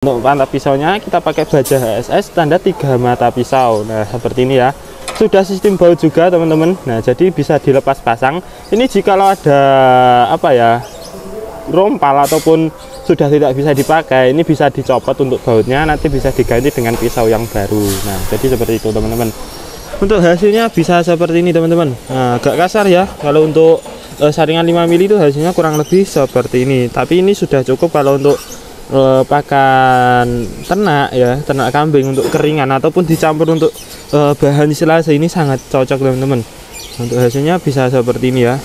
Untuk mata pisaunya kita pakai baja HSS standar 3 mata pisau. Nah, seperti ini ya. Sudah sistem baut juga teman-teman. Nah, jadi bisa dilepas pasang. Ini jikalau ada apa ya, rompal ataupun sudah tidak bisa dipakai, ini bisa dicopot untuk bautnya, nanti bisa diganti dengan pisau yang baru. Nah, jadi seperti itu teman-teman. Untuk hasilnya bisa seperti ini teman-teman. Nah, agak kasar ya. Kalau untuk saringan 5 mili itu hasilnya kurang lebih seperti ini. Tapi ini sudah cukup kalau untuk pakan ternak ya, ternak kambing untuk keringan ataupun dicampur untuk bahan silase, ini sangat cocok teman-teman. Untuk hasilnya bisa seperti ini ya.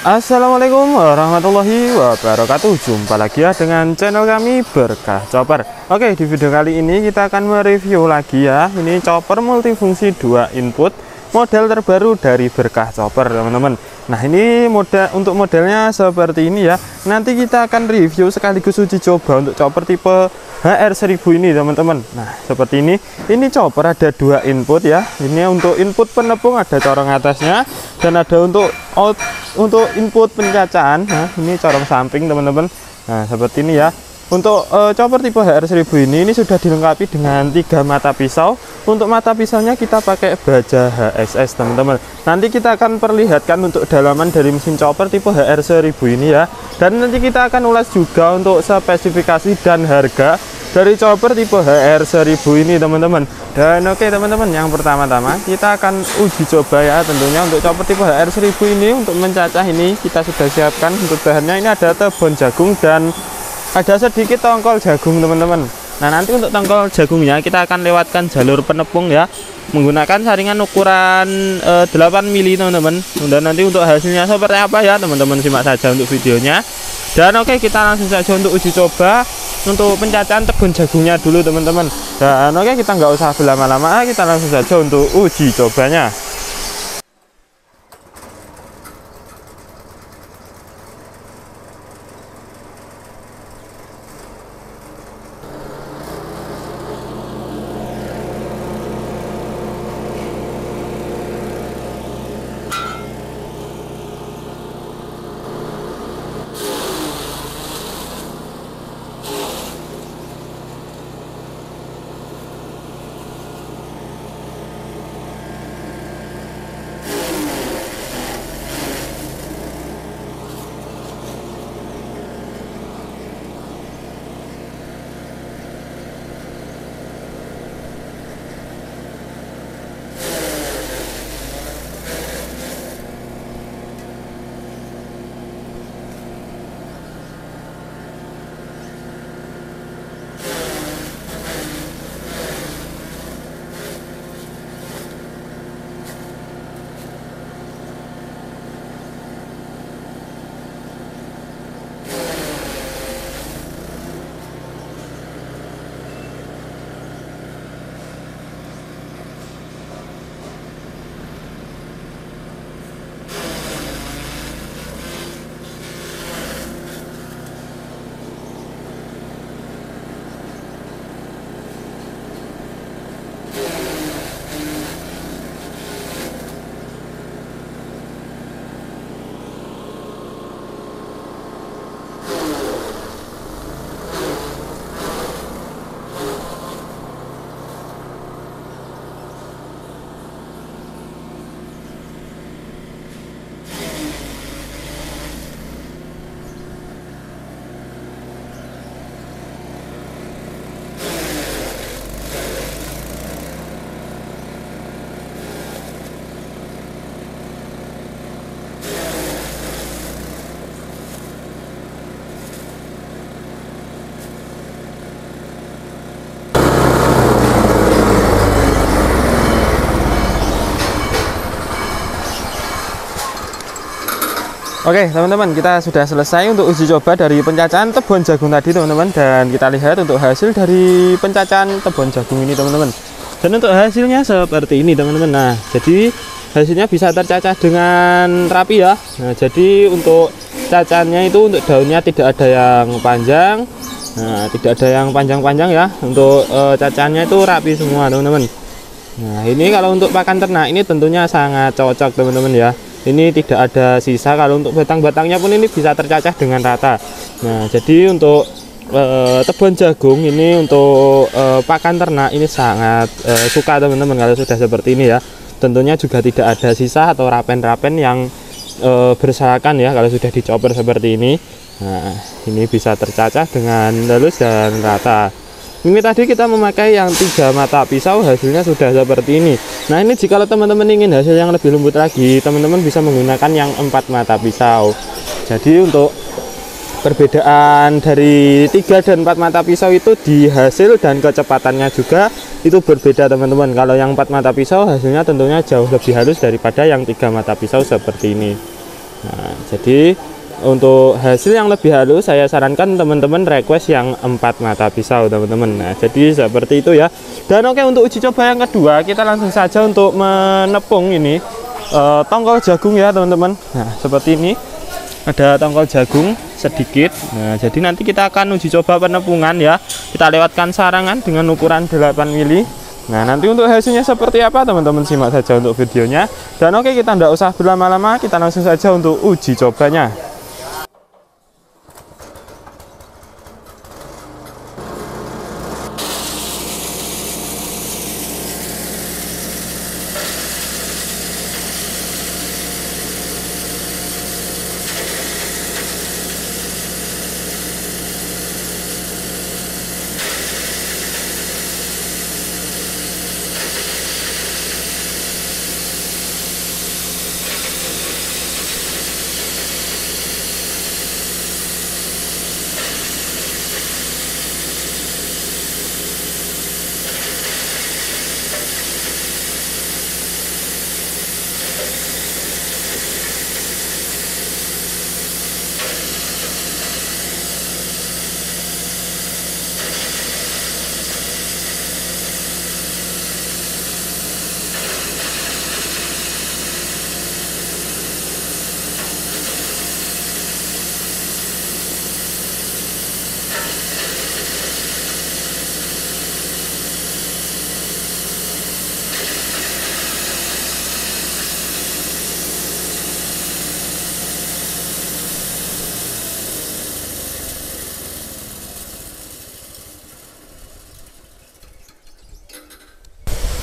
Assalamualaikum warahmatullahi wabarakatuh. Jumpa lagi ya dengan channel kami Berkah Chopper. Oke, di video kali ini kita akan mereview lagi ya. Ini chopper multifungsi 2 input, model terbaru dari Berkah Chopper teman-teman. Nah, ini untuk modelnya seperti ini ya. Nanti kita akan review sekaligus uji coba untuk chopper tipe HR1000 ini teman-teman. Nah, seperti ini. Ini chopper ada 2 input ya. Ini untuk input penepung ada corong atasnya, dan ada untuk input pencacaan. Nah, ini corong samping teman-teman. Nah, seperti ini ya. Untuk chopper tipe HR1000 ini sudah dilengkapi dengan 3 mata pisau. Untuk mata pisaunya kita pakai baja HSS teman-teman. Nanti kita akan perlihatkan untuk dalaman dari mesin chopper tipe HR1000 ini ya. Dan nanti kita akan ulas juga untuk spesifikasi dan harga dari chopper tipe HR1000 ini teman-teman. Dan oke teman-teman, yang pertama-tama kita akan uji coba ya tentunya untuk chopper tipe HR1000 ini. Untuk mencacah ini kita sudah siapkan untuk bahannya, ini ada tebon jagung dan ada sedikit tongkol jagung teman-teman. Nah, nanti untuk tongkol jagungnya kita akan lewatkan jalur penepung ya, menggunakan saringan ukuran 8 mili teman-teman. Dan nanti untuk hasilnya seperti apa ya teman-teman, simak saja untuk videonya. Dan oke, kita langsung saja untuk uji coba untuk pencacahan tebon jagungnya dulu teman-teman. Dan oke, kita nggak usah berlama-lama, kita langsung saja untuk uji cobanya. Oke teman-teman, kita sudah selesai untuk uji coba dari pencacahan tebon jagung tadi teman-teman. Dan kita lihat untuk hasil dari pencacahan tebon jagung ini teman-teman. Dan untuk hasilnya seperti ini teman-teman. Nah, jadi hasilnya bisa tercacah dengan rapi ya. Nah, jadi untuk cacahannya itu untuk daunnya tidak ada yang panjang. Nah, tidak ada yang panjang-panjang ya. Untuk cacahannya itu rapi semua teman-teman. Nah, ini kalau untuk pakan ternak ini tentunya sangat cocok teman-teman ya. Ini tidak ada sisa. Kalau untuk batang-batangnya pun ini bisa tercacah dengan rata. Nah, jadi untuk tebon jagung ini untuk pakan ternak ini sangat suka teman-teman kalau sudah seperti ini ya. Tentunya juga tidak ada sisa atau rapen-rapen yang berserakan ya kalau sudah dicopper seperti ini. Nah, ini bisa tercacah dengan halus dan rata. Ini tadi kita memakai yang 3 mata pisau, hasilnya sudah seperti ini. Nah, ini jika teman-teman ingin hasil yang lebih lembut lagi, teman-teman bisa menggunakan yang 4 mata pisau. Jadi untuk perbedaan dari 3 dan 4 mata pisau itu di hasil dan kecepatannya juga itu berbeda teman-teman. Kalau yang 4 mata pisau hasilnya tentunya jauh lebih halus daripada yang 3 mata pisau seperti ini. Nah, jadi untuk hasil yang lebih halus saya sarankan teman-teman request yang 4 mata pisau teman-teman. Nah, jadi seperti itu ya. Dan oke, untuk uji coba yang kedua kita langsung saja untuk menepung ini tongkol jagung ya teman-teman. Nah, seperti ini ada tongkol jagung sedikit. Nah, jadi nanti kita akan uji coba penepungan ya. Kita lewatkan sarangan dengan ukuran 8 mili. Nah, nanti untuk hasilnya seperti apa teman-teman simak saja untuk videonya. Dan oke, kita tidak usah berlama-lama, kita langsung saja untuk uji cobanya.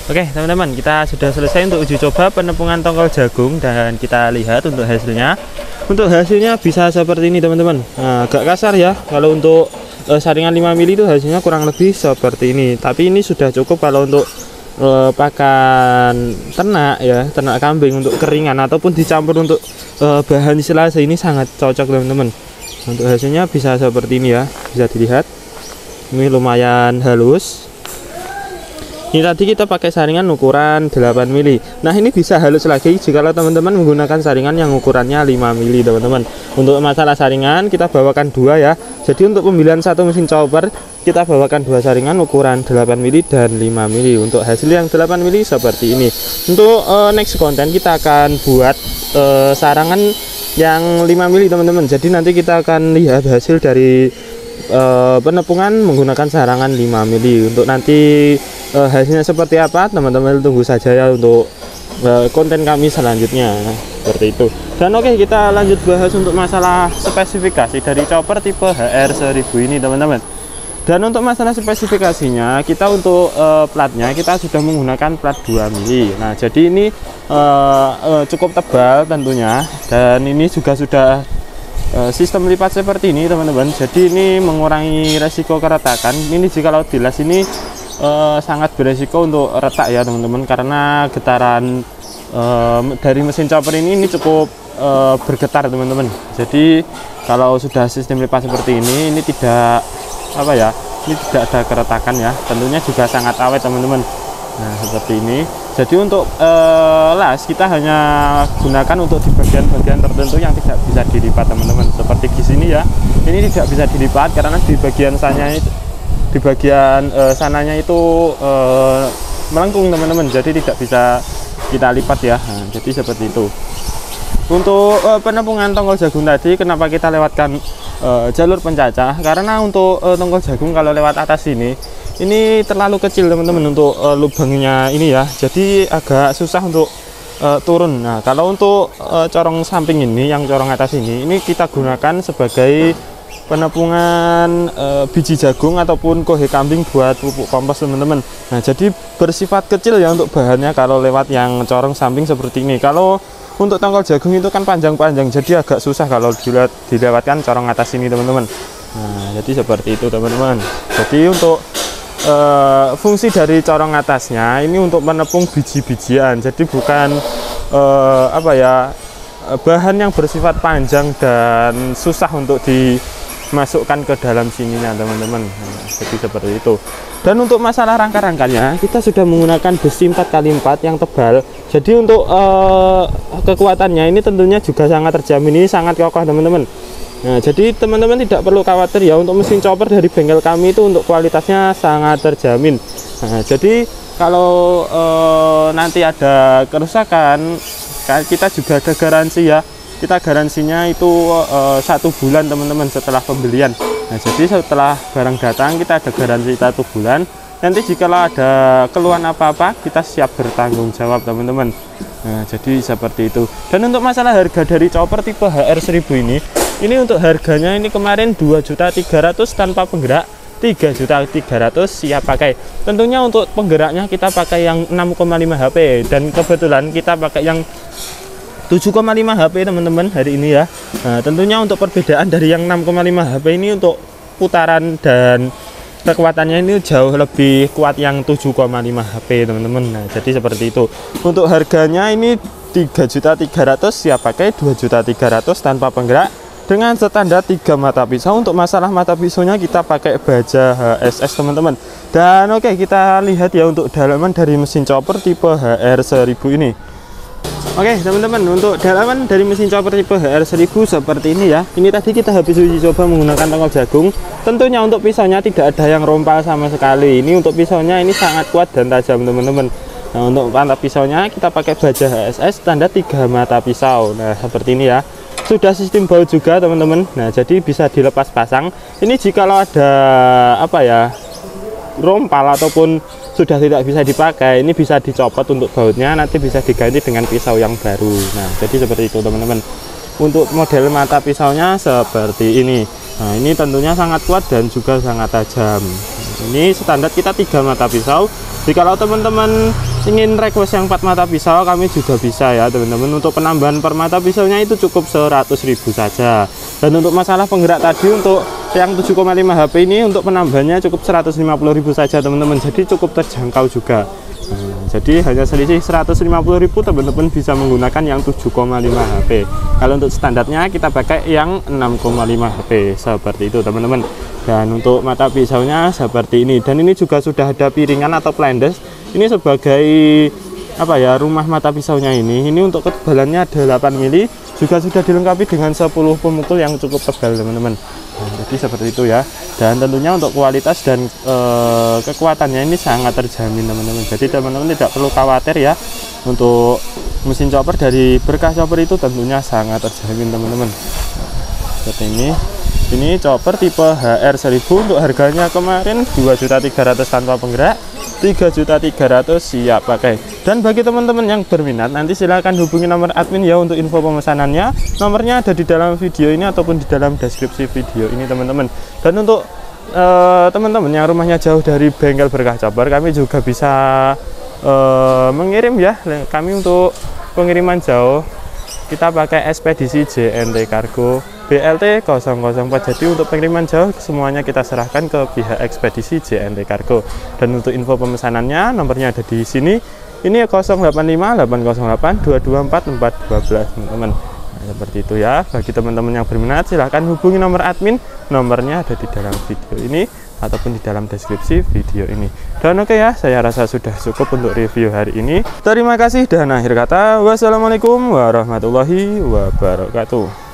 Oke teman-teman, kita sudah selesai untuk uji coba penepungan tongkol jagung dan kita lihat untuk hasilnya. Untuk hasilnya bisa seperti ini teman-teman. Nah, agak kasar ya. Kalau untuk saringan 5 mili itu hasilnya kurang lebih seperti ini. Tapi ini sudah cukup kalau untuk pakan ternak ya, ternak kambing untuk keringan ataupun dicampur untuk bahan silase ini sangat cocok teman-teman. Untuk hasilnya bisa seperti ini ya, bisa dilihat. Ini lumayan halus. Ini tadi kita pakai saringan ukuran 8 mili. Nah, ini bisa halus lagi jika teman-teman menggunakan saringan yang ukurannya 5 mili teman-teman. Untuk masalah saringan kita bawakan 2 ya. Jadi untuk pemilihan satu mesin chopper kita bawakan 2 saringan ukuran 8 mili dan 5 mili. Untuk hasil yang 8 mili seperti ini. Untuk next konten kita akan buat sarangan yang 5 mili teman-teman. Jadi nanti kita akan lihat hasil dari penepungan menggunakan sarangan 5 mili. Untuk nanti hasilnya seperti apa teman-teman tunggu saja ya untuk konten kami selanjutnya seperti itu. Dan oke, kita lanjut bahas untuk masalah spesifikasi dari chopper tipe HR1000 ini teman-teman. Dan untuk masalah spesifikasinya kita untuk platnya kita sudah menggunakan plat 2 mili. Nah, jadi ini cukup tebal tentunya, dan ini juga sudah sistem lipat seperti ini teman-teman. Jadi ini mengurangi resiko keretakan. Ini jika laut bilas ini sangat beresiko untuk retak ya teman-teman, karena getaran dari mesin chopper ini cukup bergetar teman-teman. Jadi kalau sudah sistem lipat seperti ini tidak apa ya, ini tidak ada keretakan ya. Tentunya juga sangat awet teman-teman. Nah, seperti ini. Jadi untuk las kita hanya gunakan untuk di bagian-bagian tertentu yang tidak bisa dilipat teman-teman. Seperti di sini ya, ini tidak bisa dilipat karena di bagian sananya itu melengkung teman-teman, jadi tidak bisa kita lipat ya. Nah, jadi seperti itu. Untuk penepungan tongkol jagung tadi kenapa kita lewatkan jalur pencacah, karena untuk tongkol jagung kalau lewat atas ini terlalu kecil teman-teman untuk lubangnya ini ya, jadi agak susah untuk turun. Nah, kalau untuk corong samping ini, yang corong atas ini kita gunakan sebagai penepungan biji jagung ataupun kohe kambing buat pupuk kompos teman-teman. Nah, jadi bersifat kecil ya untuk bahannya kalau lewat yang corong samping seperti ini. Kalau untuk tongkol jagung itu kan panjang-panjang, jadi agak susah kalau dilewatkan corong atas ini teman-teman. Nah, jadi seperti itu teman-teman. Jadi untuk fungsi dari corong atasnya ini untuk menepung biji-bijian, jadi bukan bahan yang bersifat panjang dan susah untuk dimasukkan ke dalam sininya teman-teman. Nah, jadi seperti itu. Dan untuk masalah rangka-rangkanya kita sudah menggunakan besi 4x4 yang tebal, jadi untuk kekuatannya ini tentunya juga sangat terjamin, ini sangat kokoh teman-teman. Nah, jadi teman-teman tidak perlu khawatir ya, untuk mesin chopper dari bengkel kami itu untuk kualitasnya sangat terjamin. Nah, jadi kalau nanti ada kerusakan, kita juga ada garansi ya. Kita garansinya itu 1 bulan teman-teman setelah pembelian. Nah, jadi setelah barang datang kita ada garansi 1 bulan. Nanti jika ada keluhan apa-apa kita siap bertanggung jawab teman-teman. Nah, jadi seperti itu. Dan untuk masalah harga dari chopper tipe HR1000 ini untuk harganya ini kemarin 2.300.000 tanpa penggerak, 3.300.000 siap pakai. Tentunya untuk penggeraknya kita pakai yang 6,5 HP dan kebetulan kita pakai yang 7,5 HP teman-teman hari ini ya. Nah, tentunya untuk perbedaan dari yang 6,5 HP ini untuk putaran dan kekuatannya ini jauh lebih kuat yang 7,5 HP teman-teman. Nah, jadi seperti itu. Untuk harganya ini 3.300.000 siap pakai, 2.300.000 tanpa penggerak dengan standar 3 mata pisau. Untuk masalah mata pisaunya kita pakai baja HSS teman-teman. Dan oke, kita lihat ya untuk dalaman dari mesin chopper tipe HR1000 ini. Oke teman-teman, untuk dalaman dari mesin chopper tipe HR1000 seperti ini ya. Ini tadi kita habis uji coba menggunakan tongkol jagung. Tentunya untuk pisaunya tidak ada yang rompal sama sekali. Ini untuk pisaunya ini sangat kuat dan tajam teman-teman. Nah, untuk mata pisaunya kita pakai baja HSS standar 3 mata pisau. Nah, seperti ini ya. Sudah sistem baut juga teman-teman. Nah, jadi bisa dilepas pasang. Ini jikalau ada rompal ataupun sudah tidak bisa dipakai, ini bisa dicopot untuk bautnya, nanti bisa diganti dengan pisau yang baru. Nah, jadi seperti itu teman-teman. Untuk model mata pisaunya seperti ini. Nah, ini tentunya sangat kuat dan juga sangat tajam. Ini standar kita 3 mata pisau. Jikalau teman-teman ingin request yang 4 mata pisau, kami juga bisa ya teman-teman. Untuk penambahan per mata pisaunya itu cukup 100.000 saja. Dan untuk masalah penggerak tadi, untuk yang 7,5 HP ini untuk penambahannya cukup 150.000 saja teman-teman. Jadi cukup terjangkau juga. Nah, jadi hanya selisih 150.000 teman-teman bisa menggunakan yang 7,5 HP. Kalau untuk standarnya kita pakai yang 6,5 HP seperti itu teman-teman. Dan untuk mata pisaunya seperti ini. Dan ini juga sudah ada piringan atau plendes. Ini sebagai rumah mata pisaunya ini. Ini untuk ketebalannya ada 8 mili. Juga sudah dilengkapi dengan 10 pemukul yang cukup tebal teman-teman. Nah, jadi seperti itu ya. Dan tentunya untuk kualitas dan kekuatannya ini sangat terjamin teman-teman. Jadi teman-teman tidak perlu khawatir ya. Untuk mesin chopper dari Berkah Chopper itu tentunya sangat terjamin teman-teman. Seperti ini. Ini chopper tipe HR1000 untuk harganya kemarin 2.300.000 tanpa penggerak, 3.300.000 siap pakai. Dan bagi teman-teman yang berminat, nanti silahkan hubungi nomor admin ya untuk info pemesanannya. Nomornya ada di dalam video ini ataupun di dalam deskripsi video ini teman-teman. Dan untuk teman-teman yang rumahnya jauh dari bengkel Berkah Chopper, kami juga bisa mengirim ya. Kami untuk pengiriman jauh kita pakai ekspedisi JNT Cargo BLT 004. Jadi untuk pengiriman jauh semuanya kita serahkan ke pihak ekspedisi JNT Cargo. Dan untuk info pemesanannya nomornya ada di sini. Ini 085 808 224 412 teman-teman. Nah, seperti itu ya. Bagi teman-teman yang berminat silahkan hubungi nomor admin. Nomornya ada di dalam video ini ataupun di dalam deskripsi video ini. Dan oke ya, saya rasa sudah cukup untuk review hari ini. Terima kasih dan akhir kata wassalamualaikum warahmatullahi wabarakatuh.